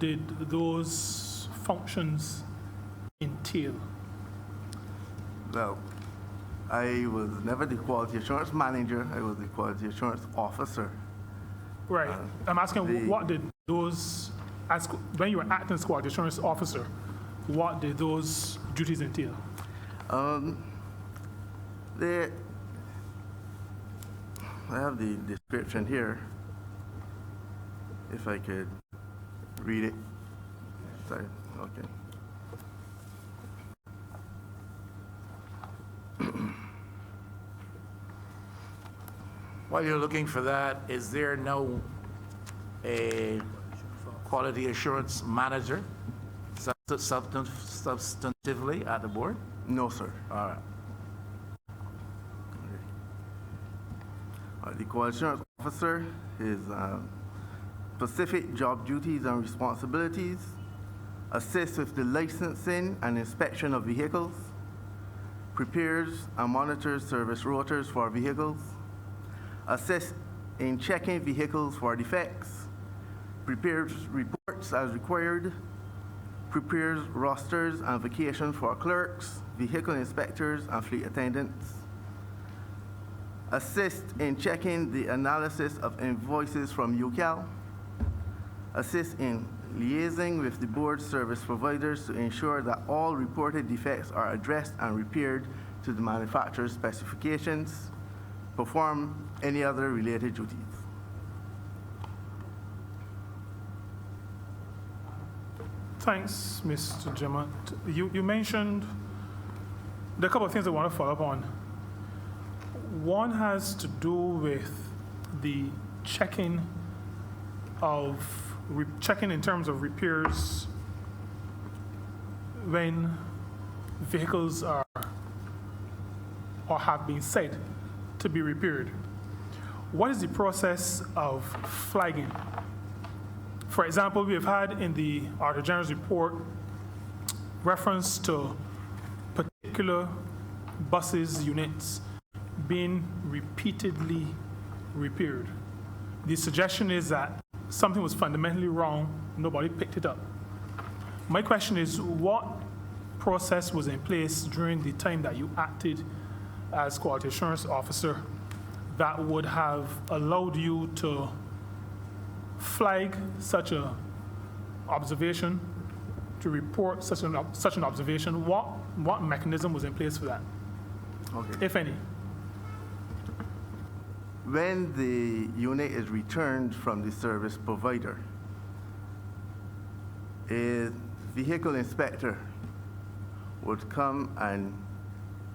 did those functions entail? Well, I was never the quality assurance manager. I was the quality assurance officer. Right. I'm asking, what did those, when you were acting as quality assurance officer, what did those duties entail? I have the description here, if I could read it. Sorry, okay. While you're looking for that, is there no a quality assurance manager substantively at the board? No, sir. All right. The quality assurance officer, his specific job duties and responsibilities: assists with the licensing and inspection of vehicles, prepares and monitors service rotors for vehicles, assists in checking vehicles for defects, prepares reports as required, prepares rosters and vacation for clerks, vehicle inspectors, and fleet attendants, assists in checking the analysis of invoices from UCAL, assists in liaising with the board service providers to ensure that all reported defects are addressed and repaired to the manufacturer's specifications, perform any other related duties. Thanks, Mr. Jemmett. You mentioned there are a couple of things I want to follow up on. One has to do with the checking in terms of repairs when vehicles are or have been said to be repaired. What is the process of flagging? For example, we have had in the Auditor General's report reference to particular buses units being repeatedly repaired. The suggestion is that something was fundamentally wrong, nobody picked it up. My question is, what process was in place during the time that you acted as quality assurance officer that would have allowed you to flag such an observation, to report such an observation? What mechanism was in place for that, Okay. if any? When the unit is returned from the service provider, a vehicle inspector would come and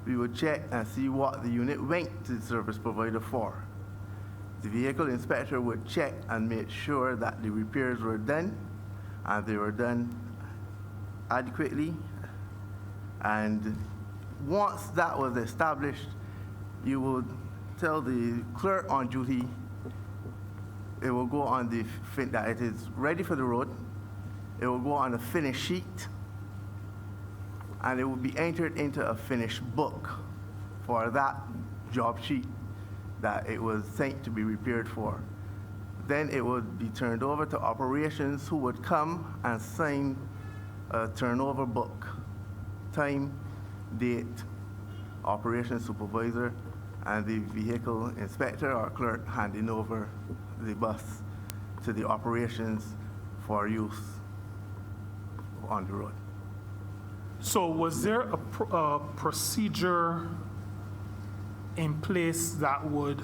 we would check and see what the unit went to the service provider for. The vehicle inspector would check and make sure that the repairs were done and they were done adequately. And once that was established, you would tell the clerk on duty, it will go on that it is ready for the road. It will go on a finish sheet, and it will be entered into a finish book for that job sheet that it was sent to be repaired for. Then it would be turned over to operations, who would come and sign a turnover book, time, date, operations supervisor, and the vehicle inspector or clerk handing over the bus to the operations for use on the road. So was there a procedure in place that would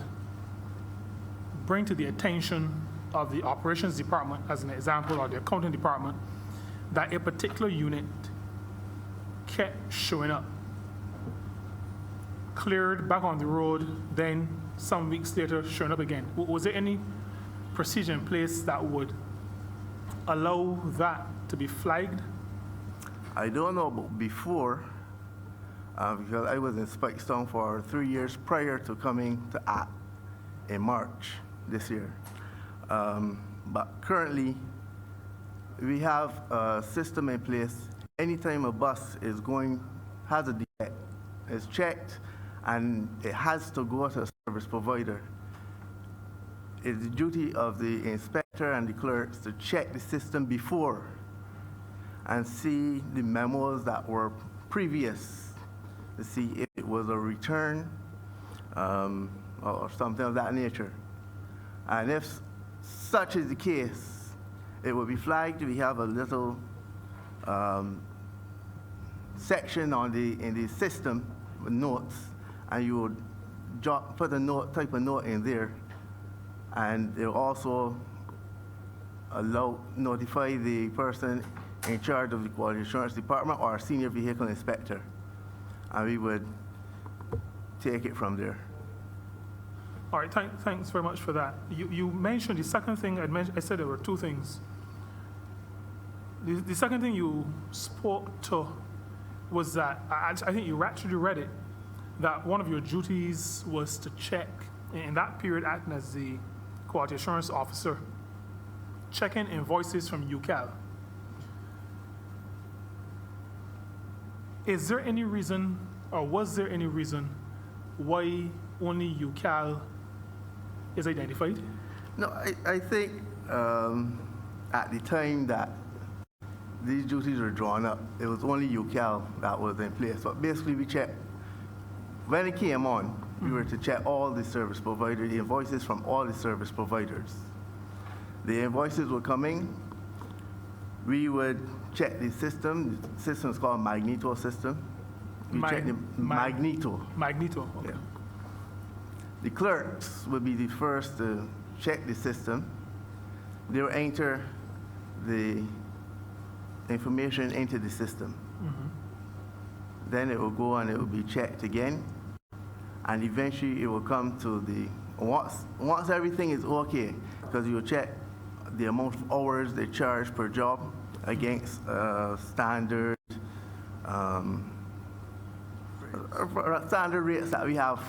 bring to the attention of the operations department, as an example, or the accounting department, that a particular unit kept showing up, cleared, back on the road, then some weeks later showing up again? Was there any procedure in place that would allow that to be flagged? I don't know about before, because I was in Spikestown for 3 years prior to coming to ACT in March this year. But currently, we have a system in place. Anytime a bus has a defect, it's checked, and it has to go to a service provider. It's the duty of the inspector inspector and the clerks to check the system before and see the memos that were previous to see if it was a return or something of that nature. And if such is the case, it will be flagged. We have a little section in the system with notes, and you would put a note, type a note in there, and it will also notify the person in charge of the quality assurance department or senior vehicle inspector, and we would take it from there. All right, thanks very much for that. You mentioned the second thing I said there were two things. The second thing you spoke to was that, I think you actually read it, that one of your duties was to check, in that period acting as the quality assurance officer, checking invoices from UCAL. Is there any reason, or was there any reason, why only UCAL is identified? No, I think at the time that these duties were drawn up, it was only UCAL that was in place. But basically, we checked, when it came on, we were to check all the service providers, the invoices from all the service providers. The invoices were coming, we would check the system. The system is called Magneto system. We check the Magneto. Magneto, okay. Yeah. The clerks would be the first to check the system. They will enter the information into the system. Then it will go and it will be checked again, and eventually it will come to the, once everything is okay, because you will check the amount of hours they charge per job against standard rates that we have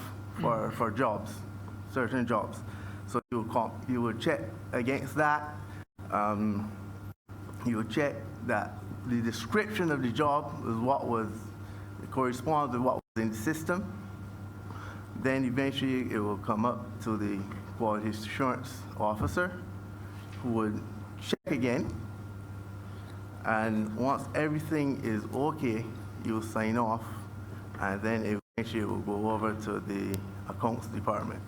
for jobs, certain jobs. So you will check against that. You will check that the description of the job is what was, it corresponds with what was in the system. Then eventually it will come up to the quality assurance officer, who would check again. And once everything is okay, you will sign off, and then eventually it will go over to the accounts department.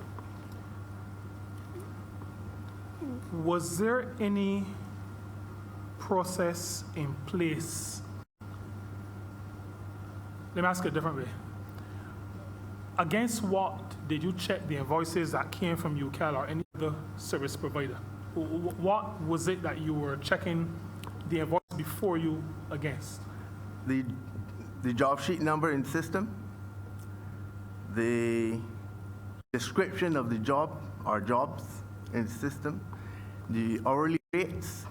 Was there any process in place? Let me ask it a different way. Against what did you check the invoices that came from UCAL or any other service provider? What was it that you were checking the invoice before you against? The job sheet number in the system, the description of the job or jobs in the system, the hourly rates,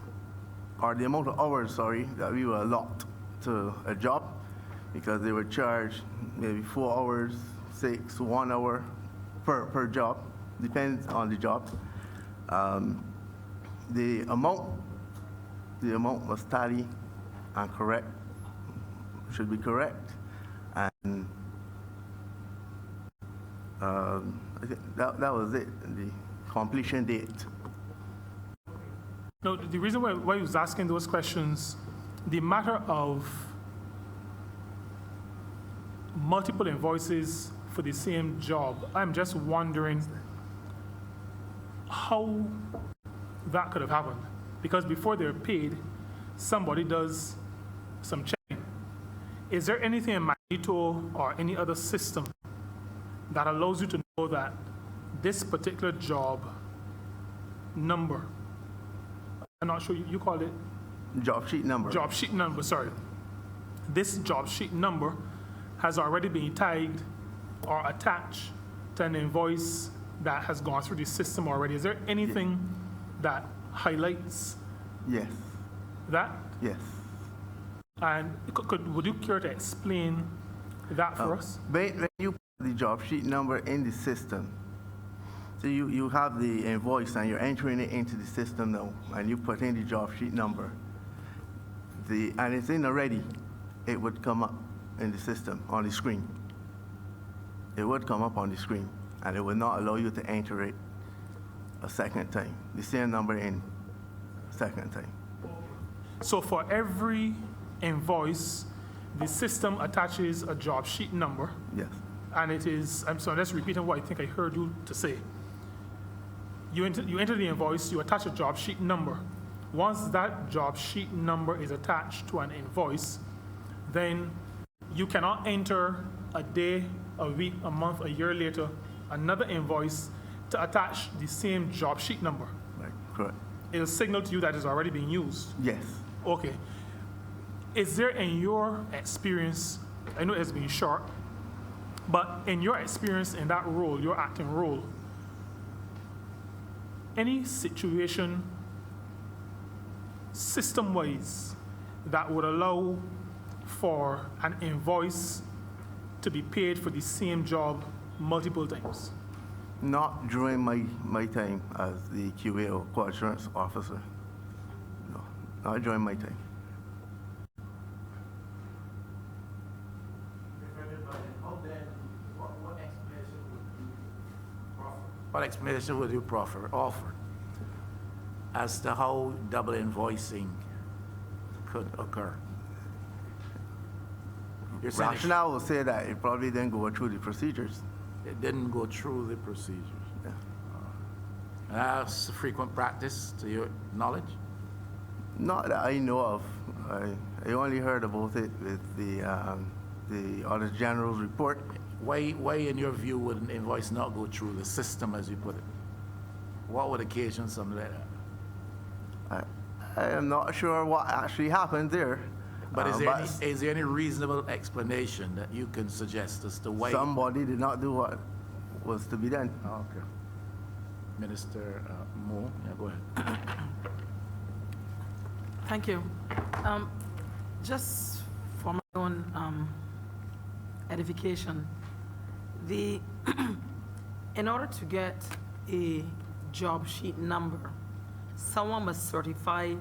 or the amount of hours, that we will allot to a job, because they were charged maybe 4 hours, 6, 1 hour per job, depends on the job. The amount must tally and correct, should be correct, and I think that was it, the completion date. No, the reason why I was asking those questions, the matter of multiple invoices for the same job, I'm just wondering how that could have happened. Because before they're paid, somebody does some checking. Is there anything in Magneto or any other system that allows you to know that this particular job number, I'm not sure you called it? Job sheet number. Job sheet number, sorry. This job sheet number has already been tagged or attached to an invoice that has gone through the system already. Is there anything that highlights Yes. that? Yes. And would you care to explain that for us? When you put the job sheet number in the system, so you have the invoice and you're entering it into the system now, and you put in the job sheet number, and it's in already, it would come up in the system on the screen. It would come up on the screen, and it would not allow you to enter it a second time. The same number in. second time. So for every invoice, the system attaches a job sheet number, Yes. and it is, I'm sorry, let's repeat what I think I heard you to say. You enter the invoice, you attach a job sheet number. Once that job sheet number is attached to an invoice, then you cannot enter a day, a week, a month, a year later, another invoice to attach the same job sheet number. Right. Correct. It'll signal to you that it's already being used. Yes. Okay. Is there in your experience, I know it's been short, but in your experience in that role, your acting role, any situation system-wise that would allow for an invoice to be paid for the same job multiple times? Not during my time as the QA or quality assurance officer. No, not during my time. What explanation would you offer as to how double invoicing could occur? You're saying Rationale will say that it probably didn't go through the procedures. it didn't go through the procedures. Yeah. And that's a frequent practice to your knowledge? Not that I know of. I only heard about it with the Auditor General's report. Why, in your view, would an invoice not go through the system, as you put it? What would occasion something like that? I am not sure what actually happened there. But is there any reasonable explanation that you can suggest as to why? Somebody did not do what was to be done. Oh, okay. Minister Moore, yeah, go ahead. Thank you. Just for my own edification, in order to get a job sheet number, someone must certify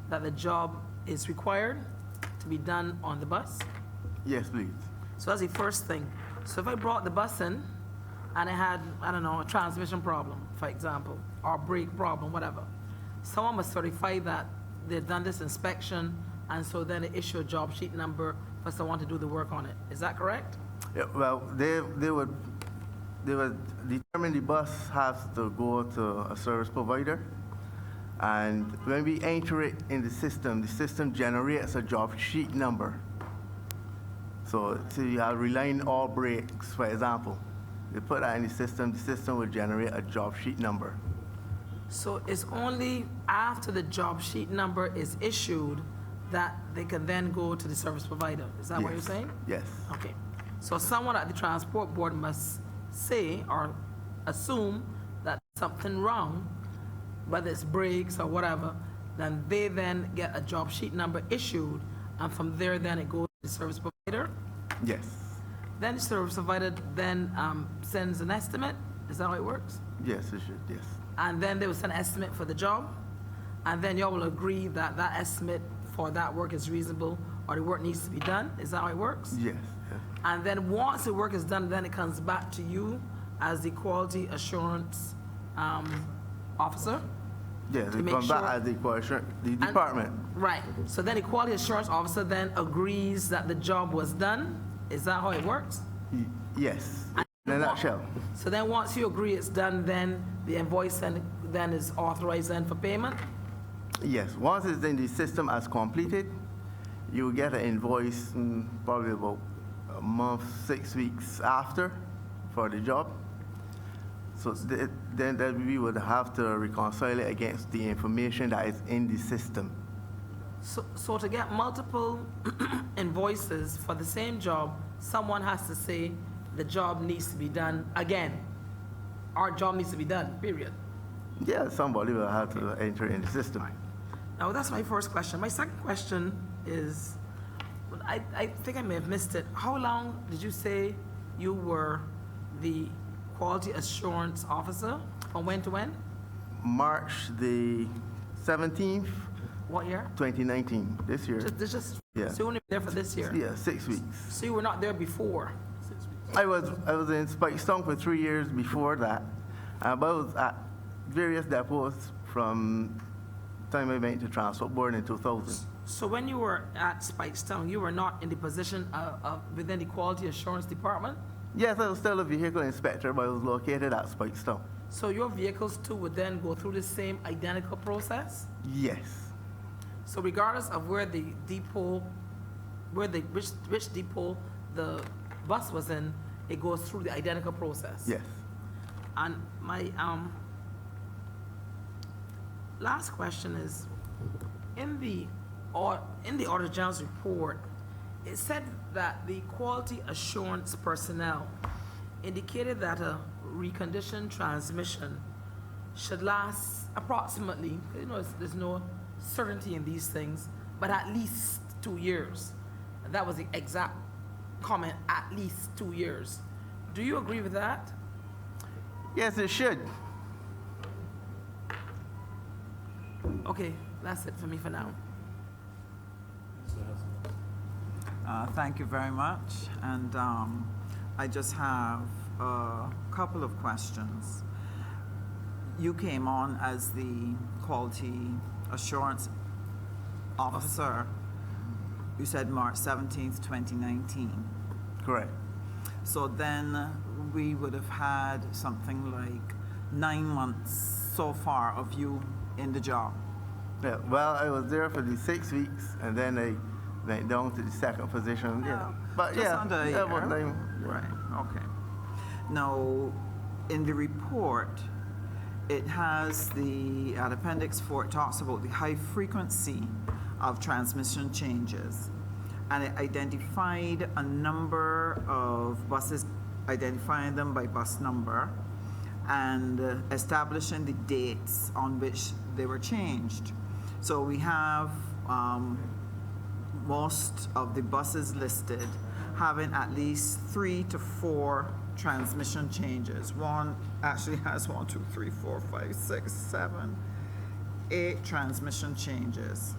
that the job is required to be done on the bus. Yes, please. So that's the first thing. So if I brought the bus in and it had, I don't know, a transmission problem, for example, or a brake problem, whatever, someone must certify that they've done this inspection, and so then they issue a job sheet number for someone to do the work on it. Is that correct? Yeah, well, they would determine the bus has to go to a service provider, and when we enter it in the system generates a job sheet number. So you are relying all brakes, for example. They put that in the system will generate a job sheet number. So it's only after the job sheet number is issued that they can then go to the service provider. Is that what you're Yes. saying? Yes. Okay. So someone at the transport board must say or assume that something wrong, whether it's brakes or whatever, then they then get a job sheet number issued, and from there then it goes to the service provider. Yes. Then the service provider then sends an estimate. Is that how it works? Yes, it should. Yes. And then they will send an estimate for the job, and then y'all will agree that that estimate for that work is reasonable or the work needs to be done. Is that how it works? Yes. Yes. And then once the work is done, then it comes back to you as the quality assurance officer. Yes, To it make comes back sure- as the department. Right. So then the quality assurance officer then agrees that the job was done. Is that how it works? Yes. In a nutshell. So then once you agree it's done, then the invoice then is authorized then for payment? Yes. Once it's in the system as completed, you get an invoice probably about a month, 6 weeks after for the job. So then that we would have to reconcile it against the information that is in the system. So to get multiple invoices for the same job, someone has to say the job needs to be done again. Our job needs to be done, period. Yeah, somebody will have to enter in the system. Now, that's my first question. My second question is, I think I may have missed it. How long did you say you were the quality assurance officer? From when to when? March the 17th, What year? 2019, this year. Just Yeah. so you only been there for this year? Yeah, 6 weeks. So you were not there before? I was in Spikestone for 3 years before that, but I was at various depots from time I went to Transport Board in 2000. So when you were at Spikestown, you were not in the position of within the quality assurance department? Yes, I was still a vehicle inspector, but I was located at Spikestown. So your vehicles too would then go through the same identical process? Yes. So regardless of where the depot, which depot the bus was in, it goes through the identical process? Yes. And my last question is, in the Auditor General's report, it said that the quality assurance personnel indicated that a reconditioned transmission should last approximately, there's no certainty in these things, but at least 2 years. And that was the exact comment, at least 2 years. Do you agree with that? Yes, it should. Okay, that's it for me for now. Thank you very much. And I just have a couple of questions. You came on as the quality assurance officer, you said March 17th, 2019. Correct. So then we would have had something like 9 months so far of you in the job. Yeah, well, I was there for the 6 weeks, and then I went down to the second position. Yeah. But Just yeah, under a that year. was nine. Right, okay. Now, in the report, it has at Appendix 4, it talks about the high frequency of transmission changes. And it identified a number of buses, identifying them by bus number, and establishing the dates on which they were changed. So we have most of the buses listed having at least 3 to 4 transmission changes. One actually has 1, 2, 3, 4, 5, 6, 7, 8 transmission changes.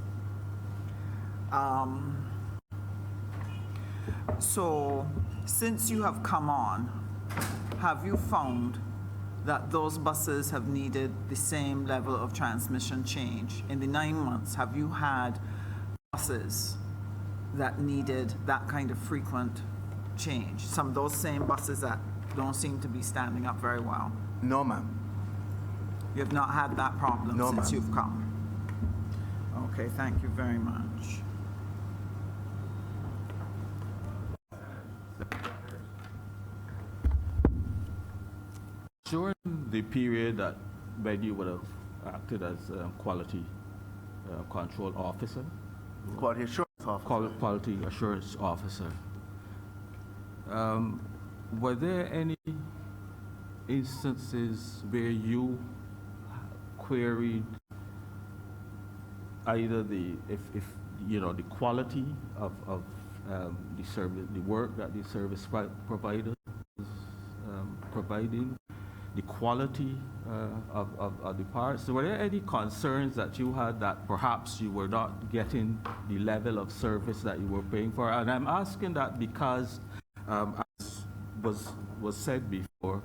So since you have come on, have you found that those buses have needed the same level of transmission change? In the 9 months, have you had buses that needed that kind of frequent change? Some of those same buses that don't seem to be standing up very well? No, ma'am. You have not had that problem No, since ma'am. you've come? Okay, thank you very much. During the period that when you would have acted as quality control officer, Quality assurance officer. quality assurance officer, were there any instances where you queried either the quality of the service, the work that the service provider is providing, the quality of the parts? Were there any concerns that you had that perhaps you were not getting the level of service that you were paying for? And I'm asking that because, as was said before,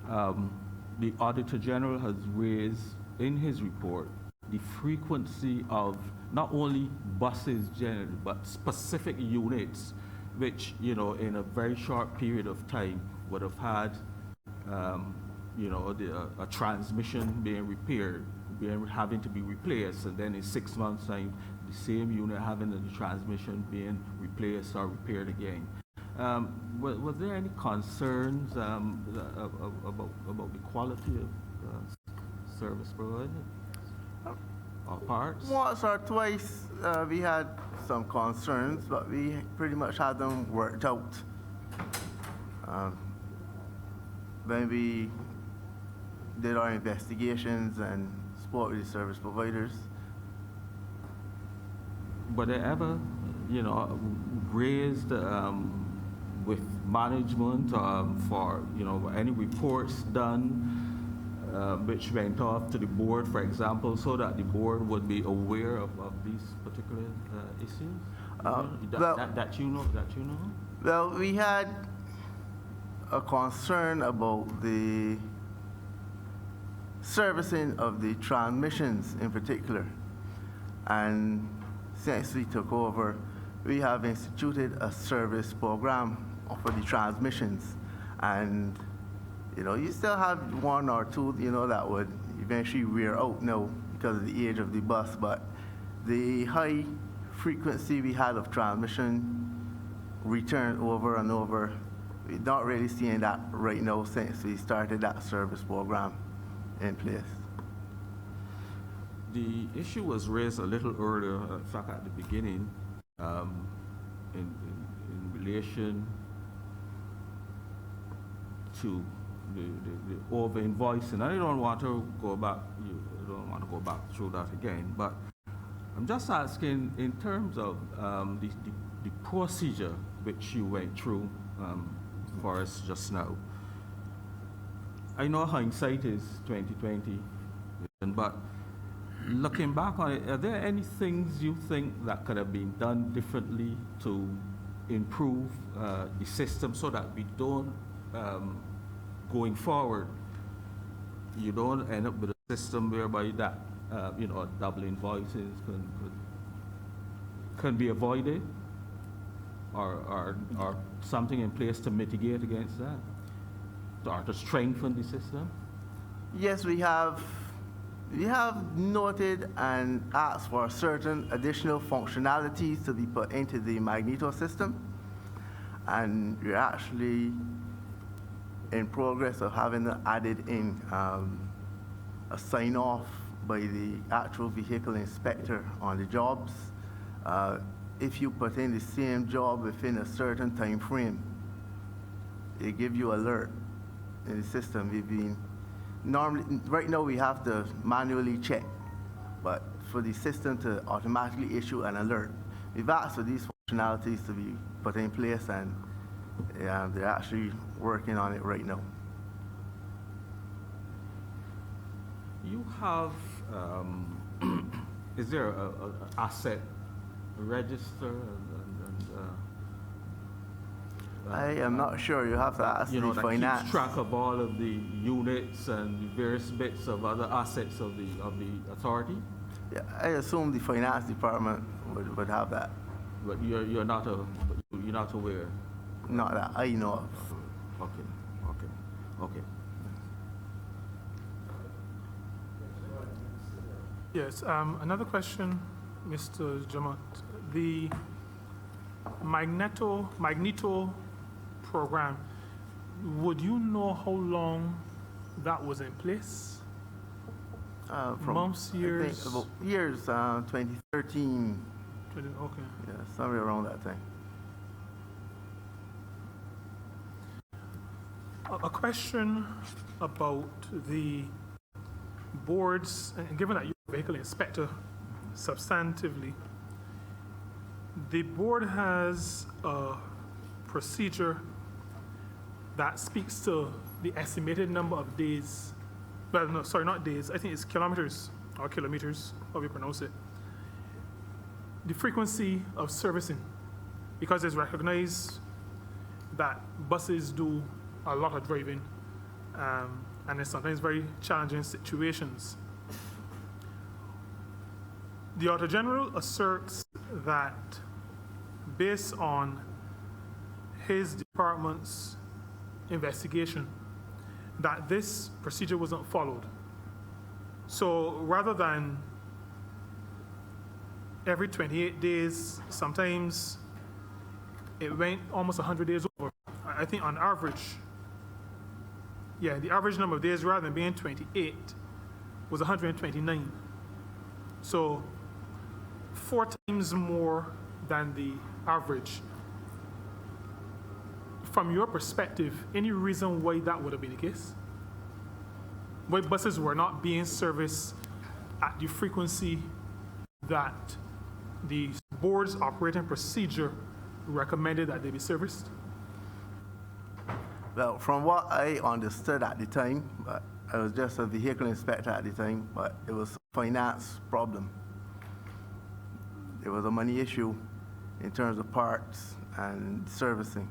the Auditor General has raised in his report the frequency of not only buses generally, but specific units, which, in a very short period of time would have had a transmission being repaired, having to be replaced, and then in 6 months' time, the same unit having the transmission being replaced or repaired again. Was there any concerns about the quality of service provided or parts? Once or twice, we had some concerns, but we pretty much had them worked out. When we did our investigations and spoke with the service providers. Were they ever, raised with management for, any reports done which went off to the board, for example, so that the board would be aware of these particular issues? That you know? Well, we had a concern about the servicing of the transmissions in particular. And since we took over, we have instituted a service program for the transmissions. And, you still have one or two, that would eventually wear out now because of the age of the bus. But the high frequency we had of transmission return over and over, we're not really seeing that right now since we started that service program in place. The issue was raised a little earlier, in fact, at the beginning, in relation to the over invoicing. I don't want to go back. You don't want to go back through that again. But I'm just asking, in terms of the procedure which you went through for us just now. I know hindsight is 2020, but looking back on it, are there any things you think that could have been done differently to improve the system so that we don't, going forward, you don't end up with a system whereby that, double invoices can be avoided, or something in place to mitigate against that, or to strengthen the system? Yes, we have noted and asked for certain additional functionalities to be put into the Magneto system, and we're actually in progress of having added in a sign-off by the actual vehicle inspector on the jobs. If you put in the same job within a certain time frame, it gives you alert in the system. We've been normally, right now we have to manually check, but for the system to automatically issue an alert, we've asked for these functionalities to be put in place, and they're actually working on it right now. You have, is there a asset register? I am not sure. You have to ask the that finance. keeps track of all of the units and the various bits of other assets of the authority. Yeah, I assume the finance department would have that. But you're not aware. Not that I know of. Okay. Yes, another question, Mr. Jamot. The Magneto program, would you know how long that was in place? From Months, years? I think about years, 2013. Okay. Yeah, somewhere around that time. A question about the boards, and given that you're a vehicle inspector substantively, the board has a procedure that speaks to the estimated number of days, well, no, sorry, not days, I think it's kilometers, however you pronounce it, the frequency of servicing, because it's recognized that buses do a lot of driving, and it's sometimes very challenging situations. The Auditor General asserts that based on his department's investigation, that this procedure wasn't followed. So rather than every 28 days, sometimes it went almost 100 days over. I think on average, the average number of days rather than being 28 was 129. So 4 times more than the average. From your perspective, any reason why that would have been the case? Why buses were not being serviced at the frequency that the board's operating procedure recommended that they be serviced? Well, from what I understood at the time, but I was just a vehicle inspector at the time, but it was a finance problem. It was a money issue in terms of parts and servicing.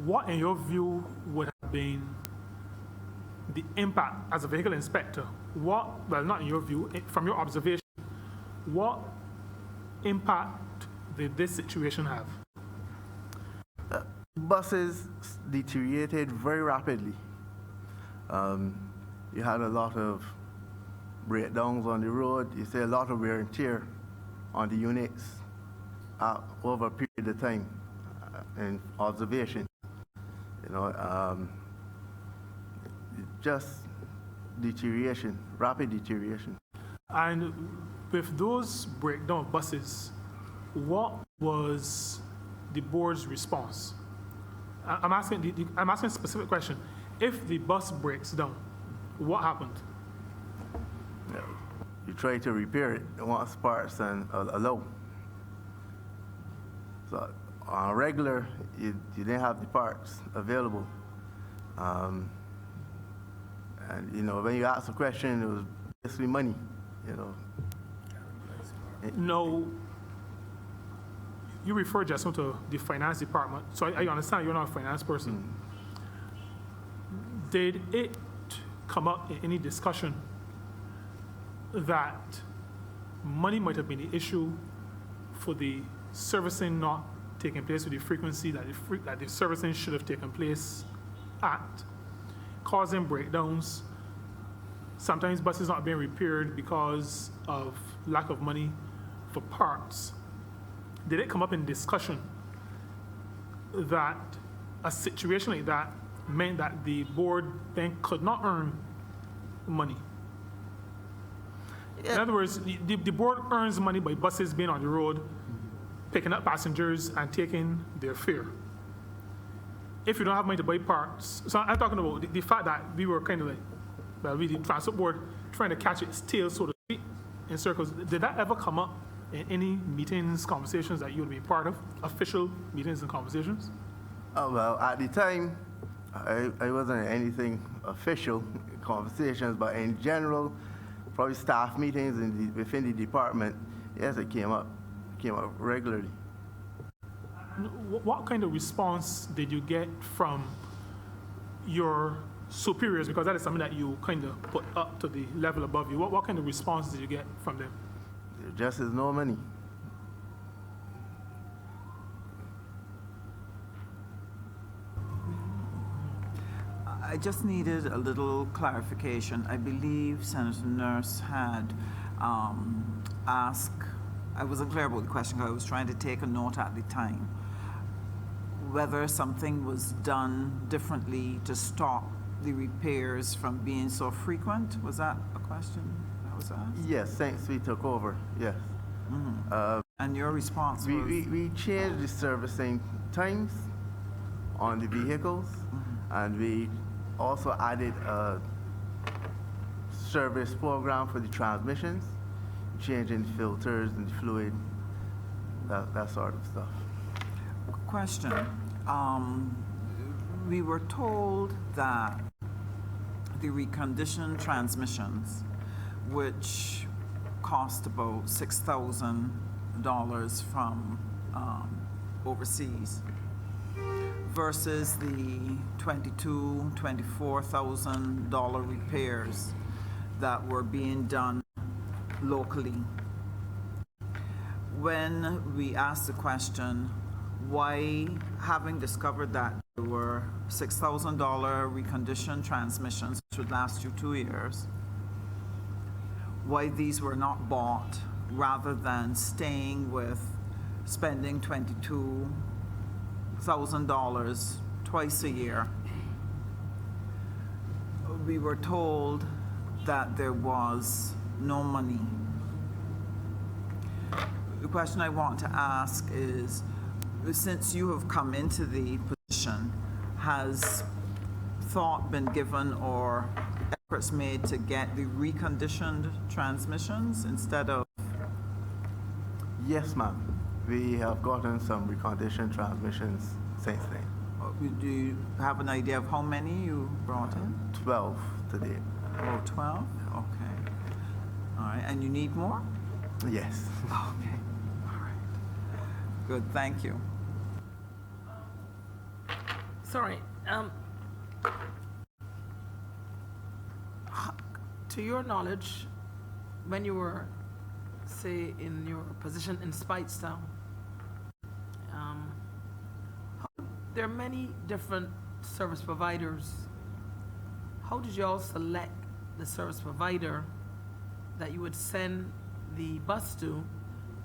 What, in your view, would have been the impact as a vehicle inspector, well, not in your view, from your observation, what impact did this situation have? Buses deteriorated very rapidly. You had a lot of breakdowns on the road. You see a lot of wear and tear on the units over a period of time in observation. Just deterioration, rapid deterioration. And with those breakdown of buses, what was the board's response? I'm asking a specific question. If the bus breaks down, what happened? You try to repair it once parts and allow. So on regular, you didn't have the parts available. And when you ask a question, it was basically money. No, you referred just now to the finance department, so I understand you're not a finance person. Did it come up in any discussion that money might have been the issue for the servicing not taking place with the frequency that the servicing should have taken place at, causing breakdowns, sometimes buses not being repaired because of lack of money for parts? Did it come up in discussion that a situation like that meant that the board then could not earn money? In other words, the board earns money by buses being on the road, picking up passengers and taking their fare. If you don't have money to buy parts, so I'm talking about the fact that we were kind of like, the transport board trying to catch its tail, so to speak, in circles. Did that ever come up in any meetings, conversations that you would be part of, official meetings and conversations? Well, at the time, I wasn't in anything official conversations, but in general, probably staff meetings within the department, yes, it came up regularly. What kind of response did you get from your superiors? Because that is something that you kind of put up to the level above you. What kind of response did you get from them? There just is no money. I just needed a little clarification. I believe Senator Nurse had asked, I wasn't clear about the question because I was trying to take a note at the time, whether something was done differently to stop the repairs from being so frequent. Was that a question that was asked? Yes, since we took over, yes. And your response was? We changed the servicing times on the vehicles, and we also added a service program for the transmissions, changing filters and fluid, that sort of stuff. Question. We were told that the reconditioned transmissions, which cost about $6,000 from overseas, versus the $22,000, $24,000 repairs that were being done locally. When we asked the question, why, having discovered that there were $6,000 reconditioned transmissions, which would last you 2 years, why these were not bought rather than staying with spending $22,000 twice a year? We were told that there was no money. The question I want to ask is, since you have come into the position, has thought been given or efforts made to get the reconditioned transmissions instead of? Yes, ma'am. We have gotten some reconditioned transmissions since then. Do you have an idea of how many you brought in? 12 to date. Oh, 12? Okay. All right, and you need more? Yes. Okay, all right. Good, thank you. Sorry. To your knowledge, when you were, say, in your position in Speightstown, there are many different service providers. How did you all select the service provider that you would send the bus to,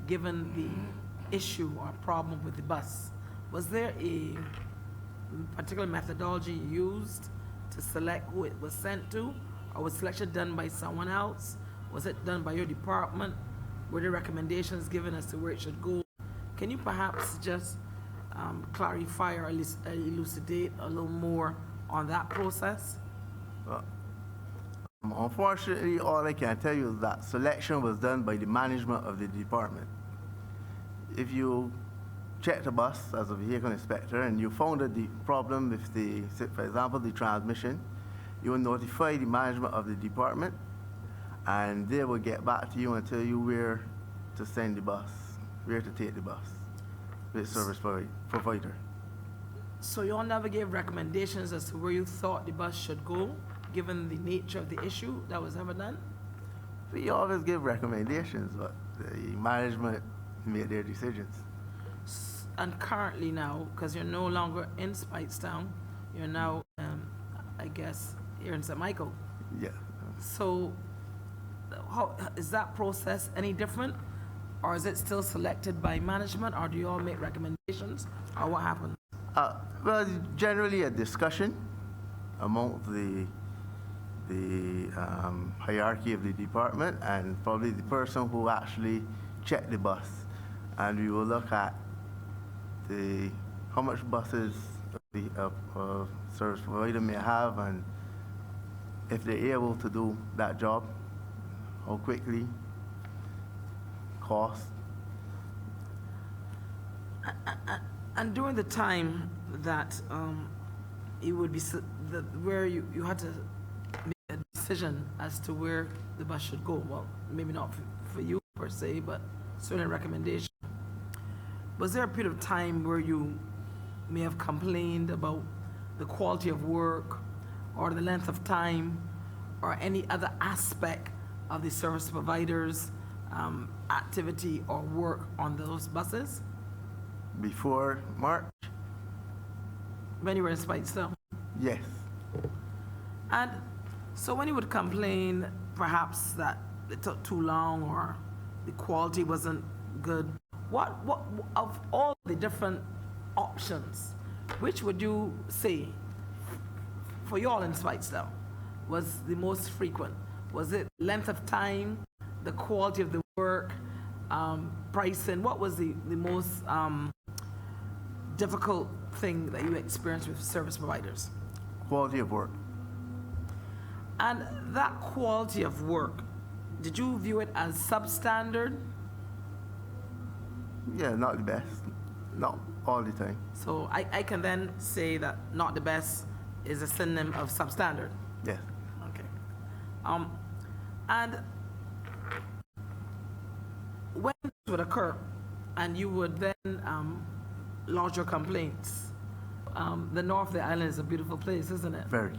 given the issue or problem with the bus? Was there a particular methodology used to select who it was sent to, or was selection done by someone else? Was it done by your department? Were there recommendations given as to where it should go? Can you perhaps just clarify or elucidate a little more on that process? Unfortunately, all I can tell you is that selection was done by the management of the department. If you checked a bus as a vehicle inspector and you found that the problem with the, for example, the transmission, you will notify the management of the department, and they will get back to you and tell you where to send the bus, where to take the bus with service provider. So you all never gave recommendations as to where you thought the bus should go, given the nature of the issue that was ever done? We always give recommendations, but the management made their decisions. And currently now, because you're no longer in Speightstown, you're now, I guess, here in St. Michael. Yeah. So how, is that process any different? Or is it still selected by management, or do you all make recommendations, or what happens? Well, generally a discussion among the hierarchy of the department and probably the person who actually checked the bus. And we will look at how much buses the service provider may have, and if they're able to do that job, how quickly, cost. And during the time that it would be where you had to make a decision as to where the bus should go, well, maybe not for you per se, but certainly a recommendation. Was there a period of time where you may have complained about the quality of work or the length of time or any other aspect of the service provider's activity or work on those buses? Before March? When you were in Speightstown? Yes. And so when you would complain perhaps that it took too long or the quality wasn't good, what of all the different options, which would you say for you all in Speightstown was the most frequent? Was it length of time, the quality of the work, pricing? What was the most difficult thing that you experienced with service providers? Quality of work. And that quality of work, did you view it as substandard? Yeah, not the best. Not all the time. So I can then say that not the best is a synonym of substandard. Yes. Okay. And when this would occur, and you would then lodge your complaints, the north of the island is a beautiful place, isn't it? Very.